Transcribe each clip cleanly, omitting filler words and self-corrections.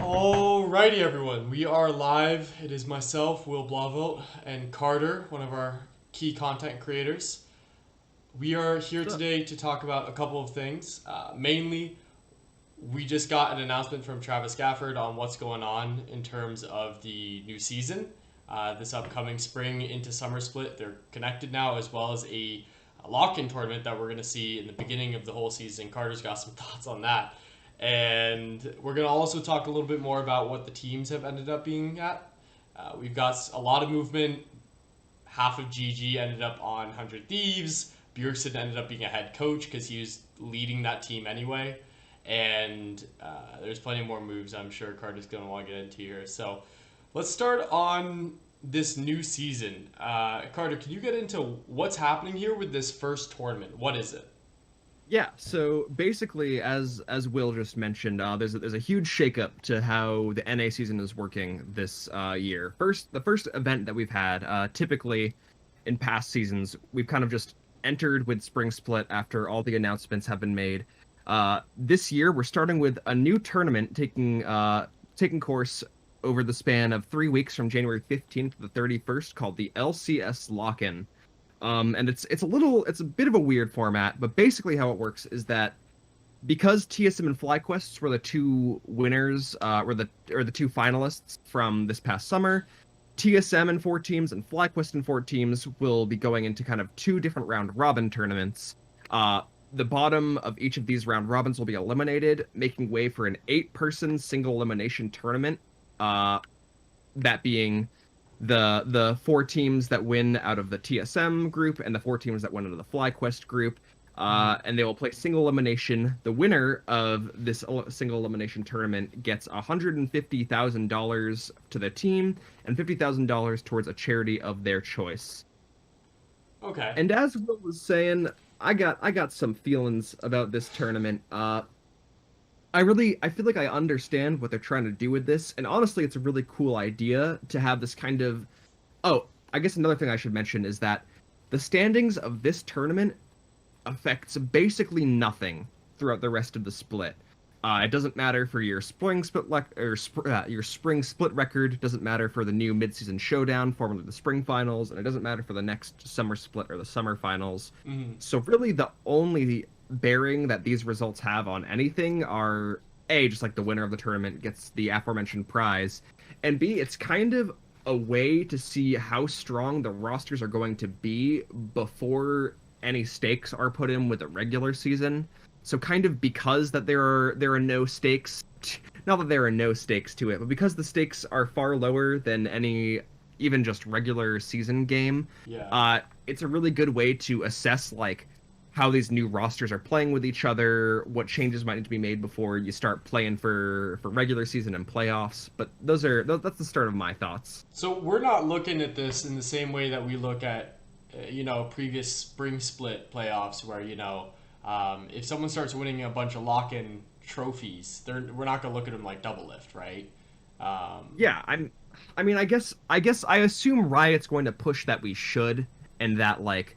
Alrighty, everyone. We are live. It is myself, Will Blauvelt, and Carter, one of our key content creators. We are here What's up? today to talk about a couple of things. Mainly, we just got an announcement from Travis Gafford on what's going on in terms of the new season. This upcoming spring into summer split, they're connected now, as well as a lock-in tournament that we're going to see in the beginning of the whole season. Carter's got some thoughts on that. And we're going to also talk a little bit more about what the teams have ended up being at. We've got a lot of movement. Half of GG ended up on 100 Thieves. Bjergsen ended up being a head coach because he was leading that team anyway. And there's plenty more moves I'm sure Carter's going to want to get into here. So let's start on this new season. Carter, can you get into what's happening here with this first tournament? What is it? Yeah, so basically, as Will just mentioned, there's a huge shakeup to how the NA season is working this year. The first event that we've had, typically in past seasons, we've kind of just entered with Spring Split after all the announcements have been made. This year, we're starting with a new tournament taking course over the span of 3 weeks from January 15th to the 31st, called the LCS Lock-In. And it's a bit of a weird format, but basically how it works is that because TSM and FlyQuests were the two winners, were the two finalists from this past summer, TSM and four teams and FlyQuest and four teams will be going into kind of two different round robin tournaments. The bottom of each of these round robins will be eliminated, making way for an 8-person single elimination tournament. That being the four teams that win out of the TSM group and the four teams that win out of the FlyQuest group. And they will play single elimination. The winner of this single elimination tournament gets $150,000 to the team and $50,000 towards a charity of their choice. Okay. And as Will was saying, I got some feelings about this tournament. I feel like I understand what they're trying to do with this, and honestly, it's a really cool idea to have this kind of. Oh, I guess another thing I should mention is that the standings of this tournament affects basically nothing throughout the rest of the split. It doesn't matter for your your spring split record. Doesn't matter for the new midseason showdown, formerly the spring finals, and it doesn't matter for the next summer split or the summer finals. Mhm. So really, the only bearing that these results have on anything are A, just like the winner of the tournament gets the aforementioned prize, and B, it's kind of a way to see how strong the rosters are going to be before any stakes are put in with the regular season. So kind of because that there are no stakes, not that there are no stakes to it, but because the stakes are far lower than any even just regular season game, Yeah. it's a really good way to assess like how these new rosters are playing with each other, what changes might need to be made before you start playing for regular season and playoffs. But that's the start of my thoughts. So we're not looking at this in the same way that we look at, previous spring split playoffs, where if someone starts winning a bunch of lock-in trophies, we're not gonna look at them like double lift, right? Um, Yeah, I mean, I guess I assume Riot's going to push that we should, and that like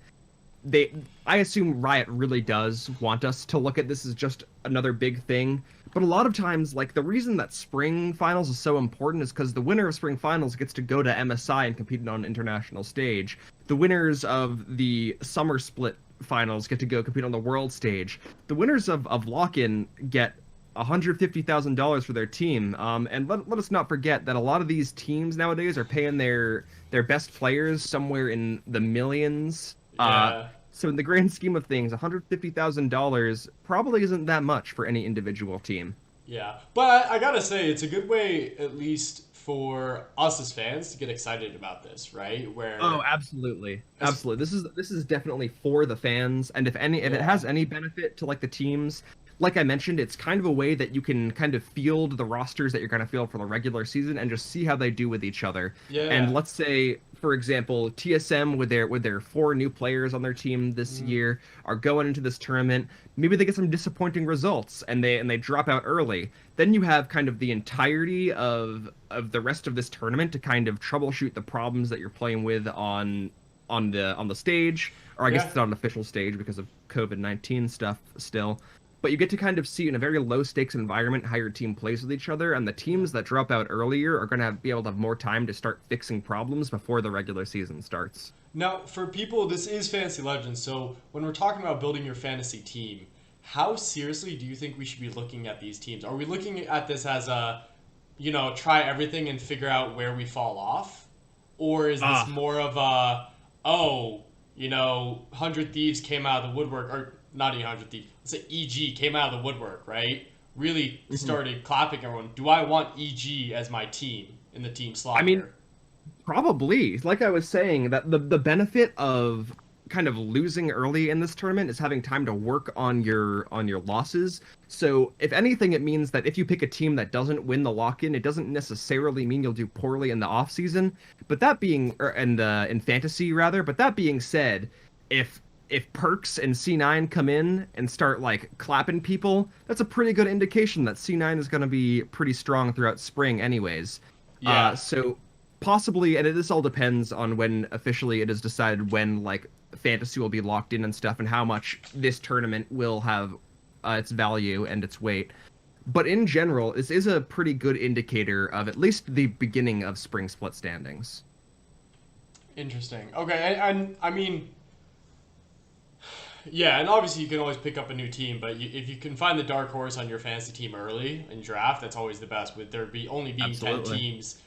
they I assume Riot really does want us to look at this as just another big thing. But a lot of times, like the reason that spring finals is so important is because the winner of spring finals gets to go to MSI and compete on an international stage. The winners of the summer split finals get to go compete on the world stage. The winners of Lock-In get $150,000 for their team. And let us not forget that a lot of these teams nowadays are paying their best players somewhere in the millions. yeah, So in the grand scheme of things, $150,000 probably isn't that much for any individual team. yeah. But I gotta say, it's a good way, at least for us as fans, to get excited about this, right? Oh, Where, absolutely. as Absolutely. This is definitely for the fans, and if it yeah, has any benefit to like the teams, like I mentioned, it's kind of a way that you can kind of field the rosters that you're going to field for the regular season and just see how they do with each other. And yeah. let's say, for example, TSM with their four new players on their team this Mm, year are going into this tournament. Maybe they get some disappointing results and they drop out early. Then you have kind of the entirety of the rest of this tournament to kind of troubleshoot the problems that you're playing with on the stage, or I guess yeah. it's not an official stage because of COVID-19 stuff still. but you get to kind of see in a very low stakes environment how your team plays with each other, and the teams that drop out earlier are going to be able to have more time to start fixing problems before the regular season starts. Now, for people, this is Fantasy Legends, so when we're talking about building your fantasy team, how seriously do you think we should be looking at these teams? Are we looking at this as a, try everything and figure out where we fall off? Or is this Ah, more of a, oh, 100 Thieves came out of the woodwork, or not even 100 Thieves, let's say EG came out of the woodwork, right? Really mhm. started clapping everyone. Do I want EG as my team in the team I slot mean, here? probably. Like I was saying, that the benefit of kind of losing early in this tournament is having time to work on your losses. So if anything, it means that if you pick a team that doesn't win the lock-in, it doesn't necessarily mean you'll do poorly in the off season. But that being, or in fantasy rather, but that being said, if Perks and C9 come in and start like clapping people, that's a pretty good indication that C9 is going to be pretty strong throughout spring anyways. Yeah. So possibly, and this all depends on when officially it is decided when like fantasy will be locked in and stuff, and how much this tournament will have its value and its weight. But in general, this is a pretty good indicator of at least the beginning of spring split standings. Interesting. Okay, and I mean, yeah, and obviously you can always pick up a new team, but if you can find the dark horse on your fantasy team early in draft, that's always the best. With there be only being Absolutely. teams,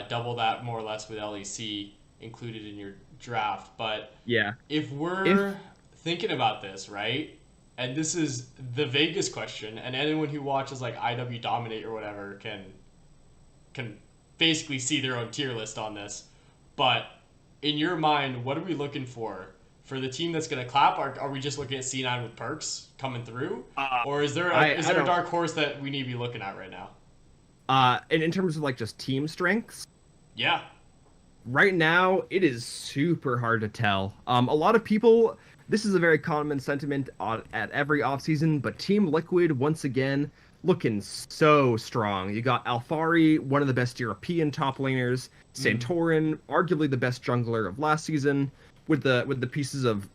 double that more or less with LEC included in your draft. But Yeah. if If we're thinking about this, right, and this is the Vegas question, and anyone who watches like IW Dominate or whatever can basically see their own tier list on this. But in your mind, what are we looking for the team that's going to clap? Are we just looking at C9 with perks coming through, uh, or is there is I there a don't dark horse that we need to be looking at right now? in terms of like just team strengths, Yeah. right now it is super hard to tell. A lot of people, this is a very common sentiment at every offseason, but Team Liquid once again looking so strong. You got Alfari, one of the best European top laners, Mm. Santorin, arguably the best jungler of last season, with the pieces of,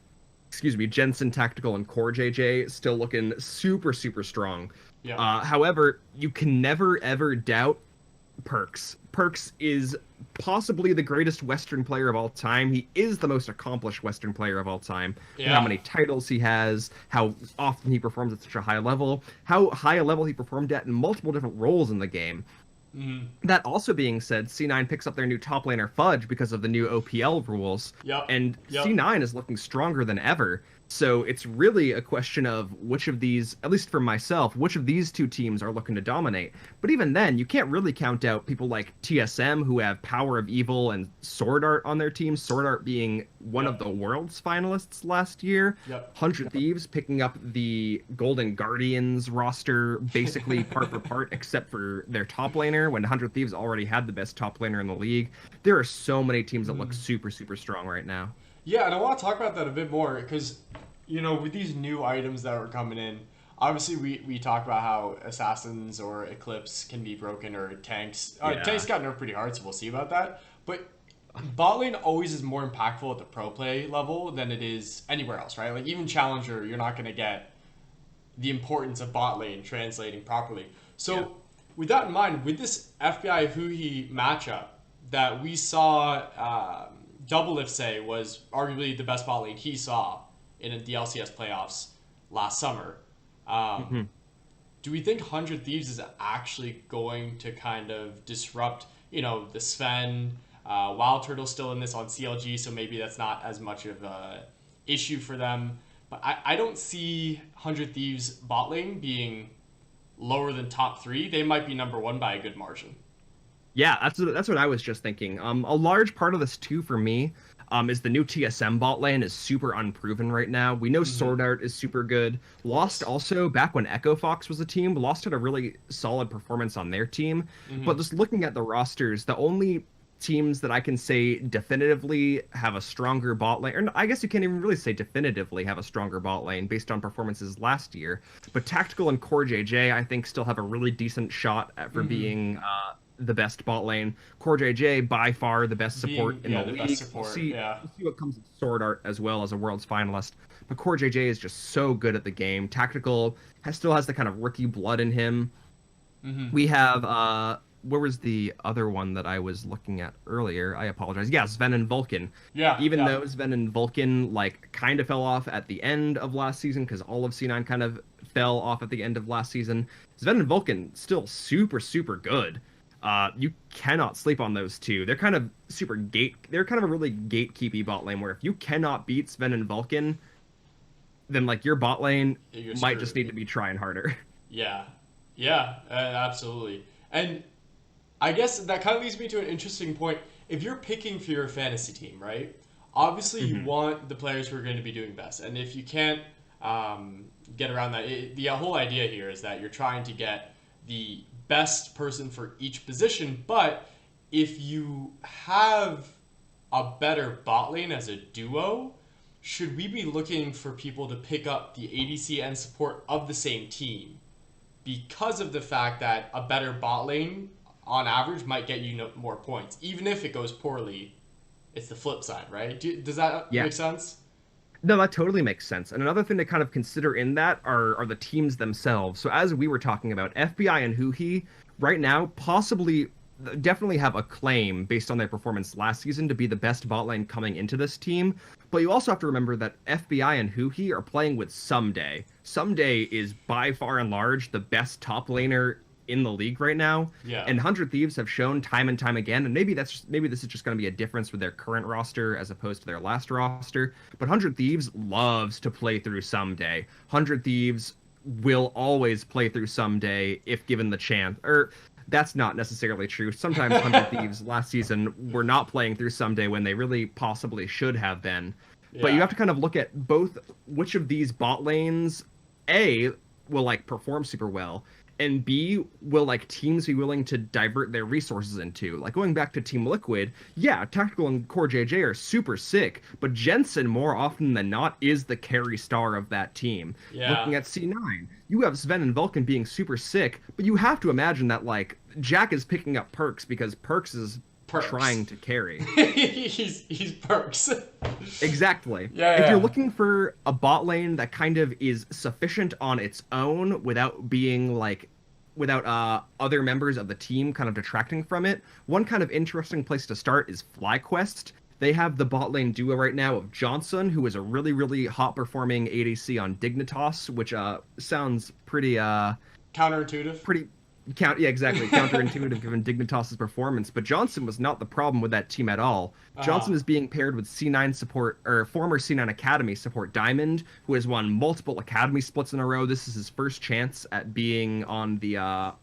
excuse me, Jensen Tactical and Core JJ still looking super super strong. Yeah. However, you can never ever doubt Perks. Perks is possibly the greatest Western player of all time. He is the most accomplished Western player of all time. With how Yeah. many titles he has, how often he performs at such a high level, how high a level he performed at in multiple different roles in the game. Mm. That also being said, C9 picks up their new top laner Fudge because of the new OPL rules, Yep. and Yep. C9 is looking stronger than ever. So it's really a question of which of these, at least for myself, which of these two teams are looking to dominate. But even then, you can't really count out people like TSM who have Power of Evil and Sword Art on their team, Sword Art being one of Yep. the world's finalists last year. Yep. 100 Thieves picking up the Golden Guardians roster basically part for part, except for their top laner, when 100 Thieves already had the best top laner in the league. There are so many teams that look Mm. super, super strong right now. Yeah, and I want to talk about that a bit more because, with these new items that are coming in, obviously we talk about how assassins or eclipse can be broken or tanks. Tanks Yeah. got nerfed pretty hard, so we'll see about that. But bot lane always is more impactful at the pro play level than it is anywhere else, right? Like even challenger, you're not going to get the importance of bot lane translating properly. Yeah. So with that in mind, with this FBI Huhi matchup that we saw, Double if say was arguably the best bot lane he saw in the LCS playoffs last summer. Um, Mhm. do we think 100 Thieves is actually going to kind of disrupt, the Sven? Wild Turtle's still in this on CLG, so maybe that's not as much of a issue for them. But I don't see 100 Thieves bot lane being lower than top three. They might be number one by a good margin. Yeah, that's what I was just thinking. A large part of this too for me, is the new TSM bot lane is super unproven right now. We know Mm-hmm. Sword Art is super good. Lost Yes. also back when Echo Fox was a team. Lost had a really solid performance on their team. But Mm-hmm. just looking at the rosters, the only teams that I can say definitively have a stronger bot lane, or I guess you can't even really say definitively have a stronger bot lane based on performances last year. But Tactical and Core JJ, I think, still have a really decent shot for Mm-hmm. being the best bot lane. Core JJ by far the best support Being, in yeah, the the best league. support. Yeah. We'll see what comes with Sword Art as well as a World's finalist. But Core JJ is just so good at the game. Tactical still has the kind of rookie blood in him. Mm-hmm. We have where was the other one that I was looking at earlier? I apologize. Yeah, Sven and Vulcan. Yeah. Even Yeah. though Sven and Vulcan like kind of fell off at the end of last season because all of C9 kind of fell off at the end of last season, Sven and Vulcan still super super good. You cannot sleep on those two. They're kind of They're kind of a really gatekeepy bot lane where if you cannot beat Sven and Vulcan, then like your bot lane You're might just screwed. need to be trying harder. Yeah. Yeah. Absolutely. And I guess that kind of leads me to an interesting point. If you're picking for your fantasy team, right? Obviously, you hmm want the players who are going to be doing best. And if you can't get around that, the whole idea here is that you're trying to get the best person for each position. But if you have a better bot lane as a duo, should we be looking for people to pick up the ADC and support of the same team? Because of the fact that a better bot lane on average might get you more points. Even if it goes poorly, it's the flip side, right? Does that Yeah. make sense? No, that totally makes sense. And another thing to kind of consider in that are the teams themselves. So as we were talking about, FBI and Huhi right now possibly definitely have a claim based on their performance last season to be the best bot lane coming into this team. But you also have to remember that FBI and Huhi are playing with Someday. Someday is by far and large the best top laner in the league right now. Yeah. And 100 Thieves have shown time and time again, and maybe this is just going to be a difference with their current roster as opposed to their last roster. But 100 Thieves loves to play through Someday. 100 Thieves will always play through Someday if given the chance. Or that's not necessarily true. Sometimes 100 Thieves last season were not playing through Someday when they really possibly should have been. But you Yeah. have to kind of look at both which of these bot lanes, A, will like perform super well, and B, will like teams be willing to divert their resources into? Like going back to Team Liquid, yeah, Tactical and Core JJ are super sick, but Jensen more often than not is the carry star of that team. Yeah. Looking at C9, you have Sven and Vulcan being super sick, but you have to imagine that like Jack is picking up Perks because Perks is Perks. trying to carry. He's perks. Exactly. Yeah, If you're yeah. looking for a bot lane that kind of is sufficient on its own without being like without other members of the team kind of detracting from it, one kind of interesting place to start is FlyQuest. They have the bot lane duo right now of Johnson, who is a really, really hot performing ADC on Dignitas, which sounds Counterintuitive. pretty yeah, exactly, counterintuitive given Dignitas's performance. But Johnson was not the problem with that team at all. Uh-huh. Johnson is being paired with C9 support or former C9 Academy support Diamond, who has won multiple Academy splits in a row. This is his first chance at being on the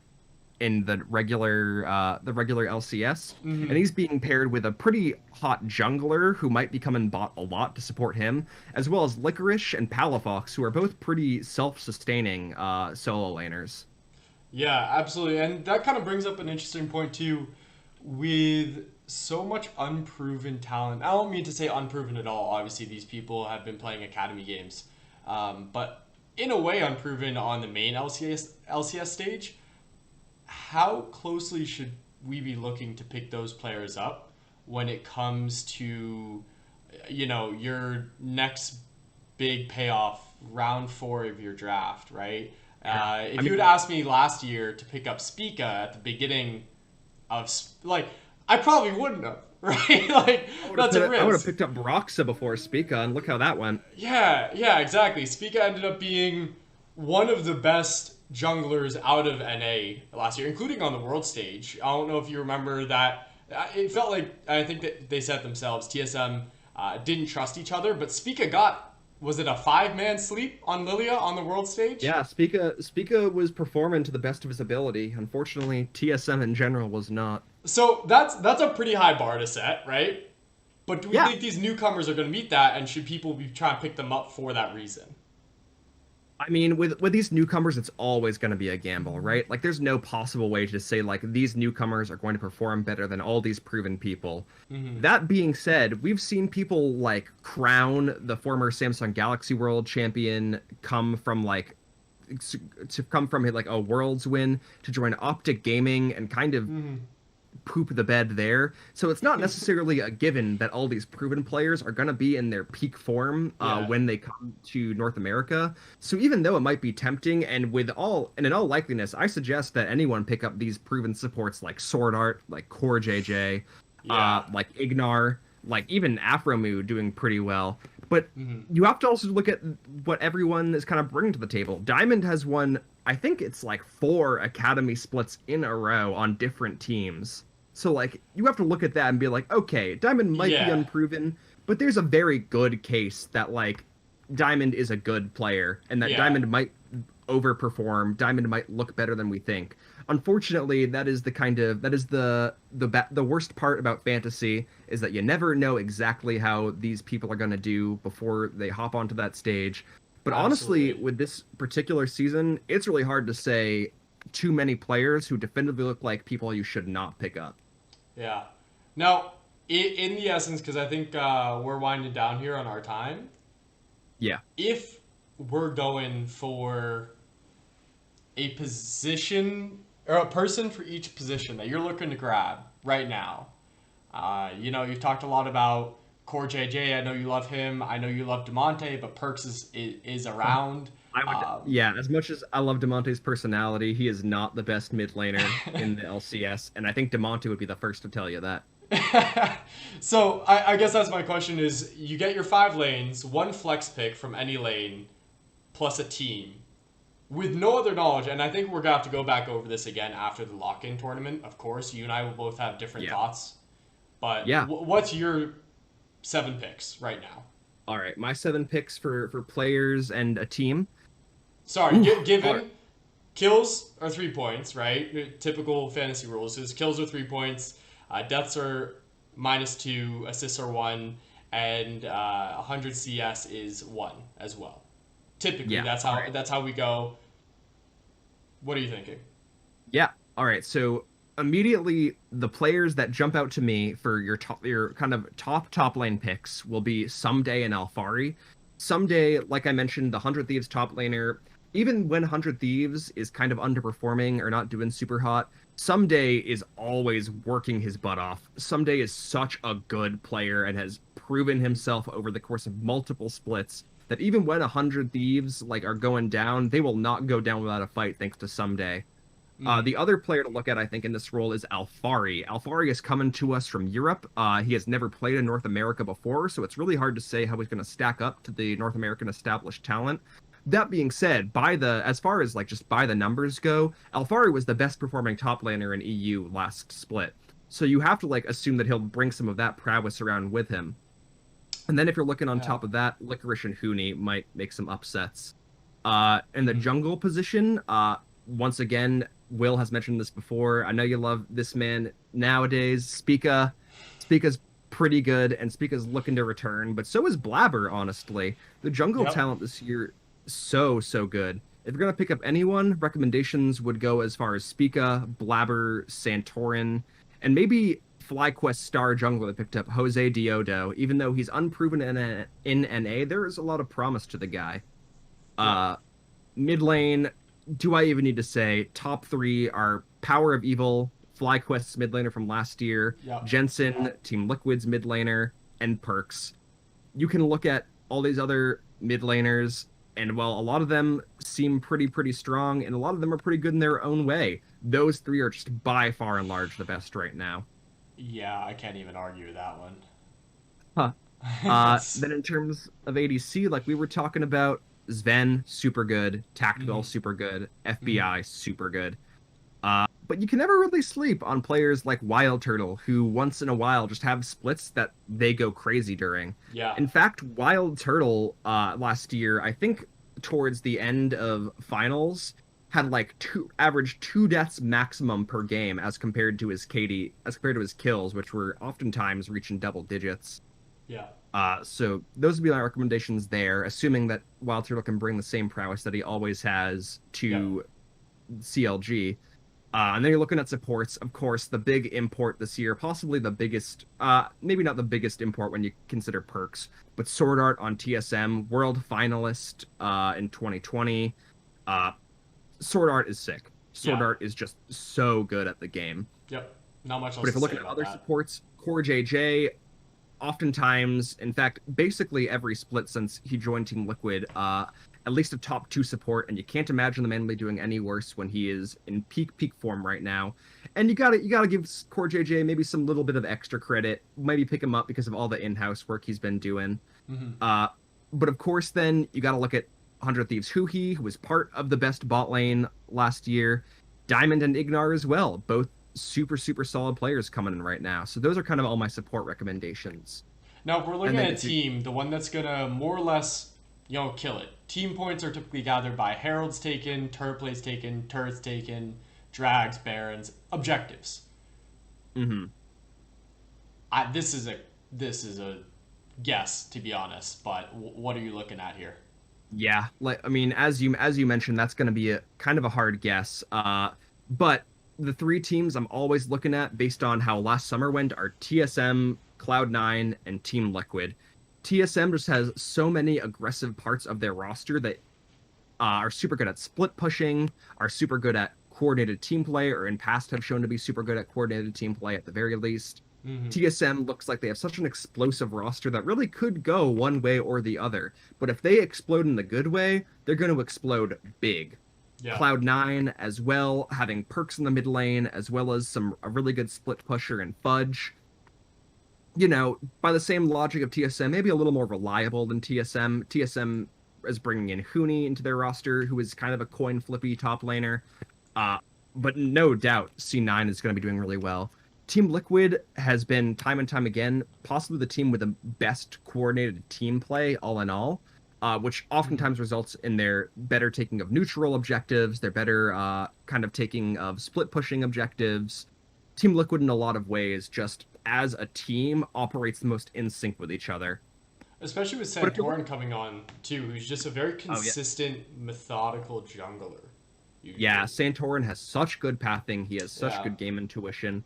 in the regular LCS, and Mm-hmm. he's being paired with a pretty hot jungler who might be coming bot a lot to support him, as well as Licorice and Palafox, who are both pretty self-sustaining solo laners. Yeah, absolutely. And that kind of brings up an interesting point too with so much unproven talent. I don't mean to say unproven at all. Obviously, these people have been playing academy games. But in a way, unproven on the main LCS stage. How closely should we be looking to pick those players up when it comes to, your next big payoff, round four of your draft, right? Yeah. If I you had mean, asked me last year to pick up Spica at the beginning of, like, I probably wouldn't have, right? Like, that's a I would have risk. picked up Broxa before Spica, and look how that went. Yeah, yeah, exactly. Spica ended up being one of the best junglers out of NA last year, including on the world stage. I don't know if you remember that. It felt like, I think that they said themselves, TSM didn't trust each other, but Spica got, was it a 5-man sleep on Lilia on the world stage? Yeah, Spica was performing to the best of his ability. Unfortunately, TSM in general was not. So that's a pretty high bar to set, right? But do we Yeah, think these newcomers are going to meet that, and should people be trying to pick them up for that reason? I mean, with these newcomers, it's always going to be a gamble, right? Like, there's no possible way to say like these newcomers are going to perform better than all these proven people. Mm-hmm. That being said, we've seen people like crown the former Samsung Galaxy World Champion come from like to come from like a Worlds win to join Optic Gaming and kind of Mm-hmm. poop the bed there. So it's not necessarily a given that all these proven players are going to be in their peak form Yeah. when they come to North America. So even though it might be tempting, and in all likeliness, I suggest that anyone pick up these proven supports like Sword Art, like Core JJ, Yeah. like Ignar, like even Afromu doing pretty well. But Hmm. you have to also look at what everyone is kind of bringing to the table. Diamond has won, I think it's like 4 academy splits in a row on different teams. So like you have to look at that and be like, okay, Diamond might be Yeah. unproven, but there's a very good case that like Diamond is a good player and that Yeah. Diamond might overperform. Diamond might look better than we think. Unfortunately, that is the worst part about fantasy is that you never know exactly how these people are going to do before they hop onto that stage. But honestly, Absolutely. with this particular season, it's really hard to say too many players who definitively look like people you should not pick up. Yeah. Now, in the essence, because I think we're winding down here on our time, Yeah. if we're going for a position or a person for each position that you're looking to grab right now, you've talked a lot about Core JJ. I know you love him. I know you love Demonte, but Perks is around. I would, Um, yeah, as much as I love Demonte's personality, he is not the best mid laner in the LCS, and I think Demonte would be the first to tell you that. so I guess that's my question: is you get your 5 lanes, one flex pick from any lane, plus a team with no other knowledge. And I think we're gonna have to go back over this again after the lock-in tournament. Of course, you and I will both have different Yeah. thoughts. But Yeah. what's your 7 picks right now? All right, my 7 picks for players and a team. Sorry, Ooh, all right. given kills are 3 points, right? Typical fantasy rules is kills are 3 points, deaths are -2, assists are one, and 100 CS is one as well. Typically, Yeah. that's All how right. that's how we go. What are you thinking? Yeah. All right. So immediately the players that jump out to me for your kind of top lane picks will be Someday and Alfari. Someday, like I mentioned, the 100 Thieves top laner, even when 100 Thieves is kind of underperforming or not doing super hot, Someday is always working his butt off. Someday is such a good player and has proven himself over the course of multiple splits that even when 100 Thieves like are going down, they will not go down without a fight thanks to Someday. Mm, The other player to look at, I think, in this role is Alfari. Alfari is coming to us from Europe. He has never played in North America before, so it's really hard to say how he's going to stack up to the North American established talent. That being said, as far as like just by the numbers go, Alfari was the best performing top laner in EU last split. So you have to like assume that he'll bring some of that prowess around with him. And then if you're looking on yeah. top of that, Licorice and Huni might make some upsets. In the Hmm. jungle position, once again, Will has mentioned this before. I know you love this man nowadays. Spica's pretty good, and Spica's looking to return, but so is Blabber, honestly. The jungle Yep. talent this year, so good. If you're gonna pick up anyone, recommendations would go as far as Spica, Blabber, Santorin, and maybe FlyQuest star jungler that picked up Jose Diodo. Even though he's unproven in NA, there is a lot of promise to the guy. Yep. Uh, Mid lane, do I even need to say? Top 3 are Power of Evil, FlyQuest's mid laner from last year, Yep. Jensen, Team Liquid's mid laner, and Perks. You can look at all these other mid laners, and while a lot of them seem pretty strong, and a lot of them are pretty good in their own way, those 3 are just by far and large the best right now. Yeah, I can't even argue with that one. Huh. It's. Then in terms of ADC, like we were talking about, Sven, super good. Tactical, Mhm. super good. Mhm. FBI, super good. But you can never really sleep on players like Wild Turtle, who once in a while just have splits that they go crazy during. Yeah. In fact, Wild Turtle last year, I think towards the end of finals, had like average 2 deaths maximum per game as compared to his kills, which were oftentimes reaching double digits. Yeah. So those would be my recommendations there, assuming that Wild Turtle can bring the same prowess that he always has Yep. to CLG. And then you're looking at supports. Of course, the big import this year, possibly the biggest, maybe not the biggest import when you consider perks, but Sword Art on TSM, world finalist in 2020. Uh, Sword Art is sick. Sword Yeah. Art is just so good at the game. Yep. Not much But else if to you're say looking at about other that. supports, Core JJ, oftentimes, in fact, basically every split since he joined Team Liquid, at least a top two support, and you can't imagine the man be doing any worse when he is in peak form right now. And you gotta give Core JJ maybe some little bit of extra credit, maybe pick him up because of all the in-house work he's been doing. Hmm. Uh, but of course, then you gotta look at 100 Thieves Huhi, who was part of the best bot lane last year, Diamond and Ignar as well, both super solid players coming in right now. So those are kind of all my support recommendations. Now, if we're looking And then at a if you team, the one that's gonna more or less, kill it. Team points are typically gathered by heralds taken, turret plays taken, turrets taken, drags, barons, objectives. mhm. This is a guess, to be honest. But what are you looking at here? Yeah, like I mean, as you mentioned, that's going to be a kind of a hard guess. But the three teams I'm always looking at based on how last summer went are TSM, Cloud9, and Team Liquid. TSM just has so many aggressive parts of their roster that are super good at split pushing, are super good at coordinated team play, or in past have shown to be super good at coordinated team play at the very least. Hmm. TSM looks like they have such an explosive roster that really could go one way or the other. But if they explode in the good way, they're going to explode big. Yeah. Cloud9 as well, having perks in the mid lane, as well as a really good split pusher and Fudge. By the same logic of TSM, maybe a little more reliable than TSM. TSM is bringing in Huni into their roster, who is kind of a coin flippy top laner. Uh, but no doubt C9 is going to be doing really well. Team Liquid has been time and time again possibly the team with the best coordinated team play all in all, which Hmm. oftentimes results in their better taking of neutral objectives, their better kind of taking of split pushing objectives. Team Liquid in a lot of ways just as a team operates the most in sync with each other. Especially with But if you're Santorin coming on too, who's just a very oh yeah, consistent, methodical jungler. yeah, Usually. Santorin has such good pathing, he has such Yeah. good game intuition.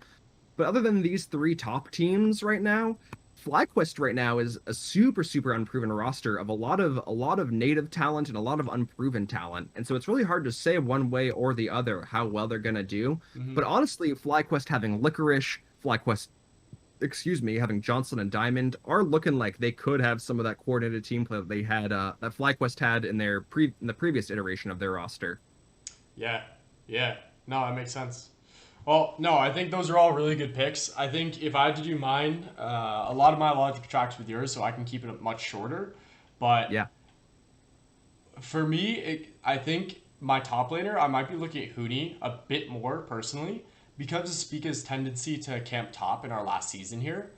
But other than these three top teams right now, FlyQuest right now is a super unproven roster of a lot of native talent and a lot of unproven talent. And so it's really hard to say one way or the other how well they're gonna do. Hmm. But honestly, FlyQuest having Licorice, FlyQuest, excuse me, having Johnson and Diamond are looking like they could have some of that coordinated team play that they had that FlyQuest had in the previous iteration of their roster. Yeah. Yeah. No, that makes sense. Well, no, I think those are all really good picks. I think if I had to do mine, a lot of my logic tracks with yours, so I can keep it much shorter. But Yeah. for me, I think my top laner, I might be looking at Huni a bit more personally because of Spica's tendency to camp top in our last season here.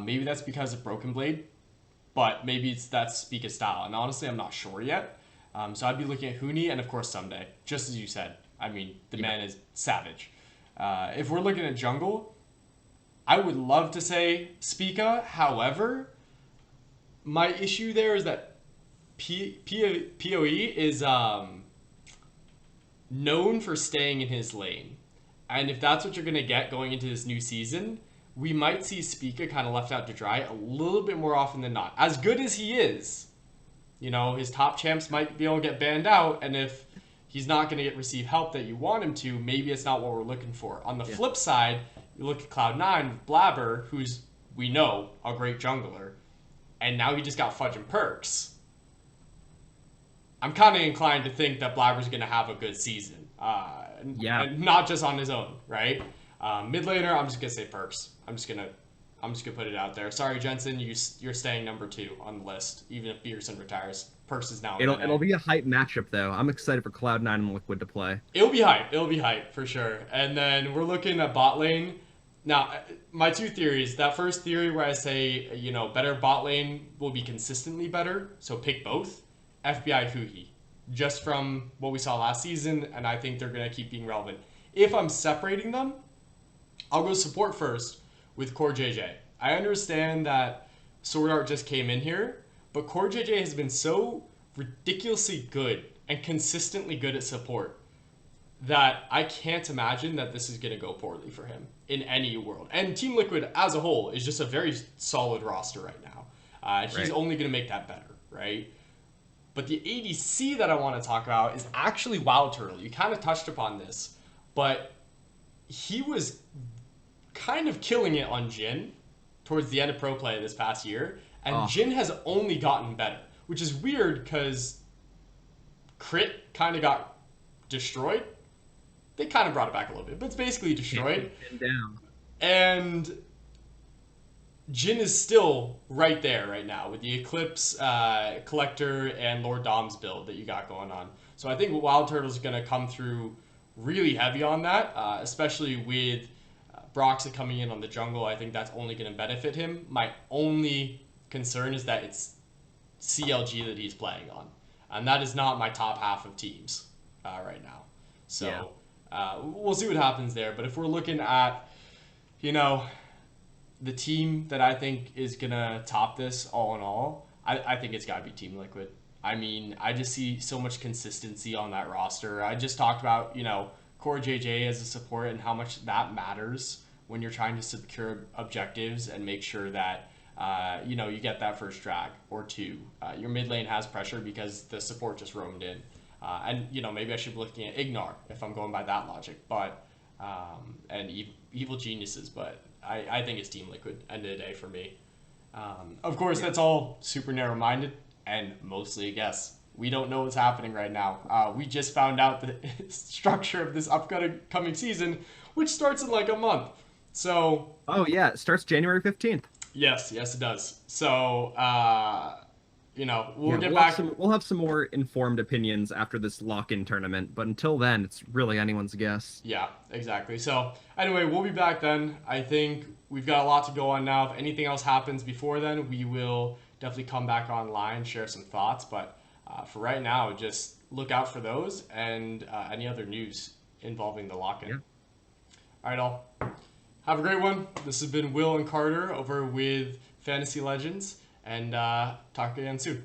Maybe that's because of Broken Blade, but maybe that's Spica's style. And honestly, I'm not sure yet. So I'd be looking at Huni and, of course, Someday, just as you said. I mean, the Yeah. man is savage. If we're looking at jungle, I would love to say Spica. However, my issue there is that PoE is known for staying in his lane. And if that's what you're going to get going into this new season, we might see Spica kind of left out to dry a little bit more often than not. As good as he is, his top champs might be able to get banned out. And if he's not going to get receive help that you want him to, maybe it's not what we're looking for. On the Yeah. flip side, you look at Cloud9 with Blabber, who's, we know, a great jungler. And now he just got Fudge and Perks. I'm kind of inclined to think that Blabber's going to have a good season, Yeah. and not just on his own, right? Mid laner, I'm just gonna say Perks. I'm just gonna put it out there. Sorry, Jensen, you're staying number 2 on the list, even if Beerson retires. Perks is now in It'll NA. be a hype matchup though. I'm excited for Cloud9 and Liquid to play. It'll be hype. It'll be hype for sure. And then we're looking at bot lane. Now, my two theories. That first theory where I say, better bot lane will be consistently better. So pick both. FBI Fuhi. Just from what we saw last season, and I think they're going to keep being relevant. If I'm separating them, I'll go support first with Core JJ. I understand that Sword Art just came in here, but Core JJ has been so ridiculously good and consistently good at support that I can't imagine that this is going to go poorly for him in any world. And Team Liquid as a whole is just a very solid roster right now. He's Right. only going to make that better, right? But the ADC that I want to talk about is actually Wild Turtle. You kind of touched upon this, but he was kind of killing it on Jin towards the end of pro play this past year, and Oh, Jin has only gotten better, which is weird because Crit kind of got destroyed. They kind of brought it back a little bit, but it's basically can't destroyed. keep Jin down. And Jin is still right there right now with the Eclipse Collector and Lord Dom's build that you got going on. So I think Wild Turtle's going to come through really heavy on that, especially with Broxa coming in on the jungle. I think that's only going to benefit him. My only concern is that it's CLG that he's playing on, and that is not my top half of teams right now. Yeah. So we'll see what happens there. But if we're looking at, you know, the team that I think is gonna top this all in all, I think it's gotta be Team Liquid. I mean, I just see so much consistency on that roster. I just talked about, Core JJ as a support and how much that matters when you're trying to secure objectives and make sure that you get that first drag or two. Your mid lane has pressure because the support just roamed in. And maybe I should be looking at Ignar if I'm going by that logic, but and evil geniuses. But I think it's Team Liquid end of the day for me. Of course, that's all super narrow minded and mostly a guess. We don't know what's happening right now. We just found out the structure of this upcoming season, which starts in like a month. So Oh yeah, it starts January 15th. yes, yes, it does. So we'll Yeah, get back. we'll have some more informed opinions after this lock-in tournament, but until then, it's really anyone's guess. Yeah, exactly. So anyway, we'll be back then. I think we've got a lot to go on now. If anything else happens before then, we will definitely come back online, share some thoughts. But for right now, just look out for those and any other news involving the lock-in. Yeah. All right, all. Have a great one. This has been Will and Carter over with Fantasy Legends, and talk again soon.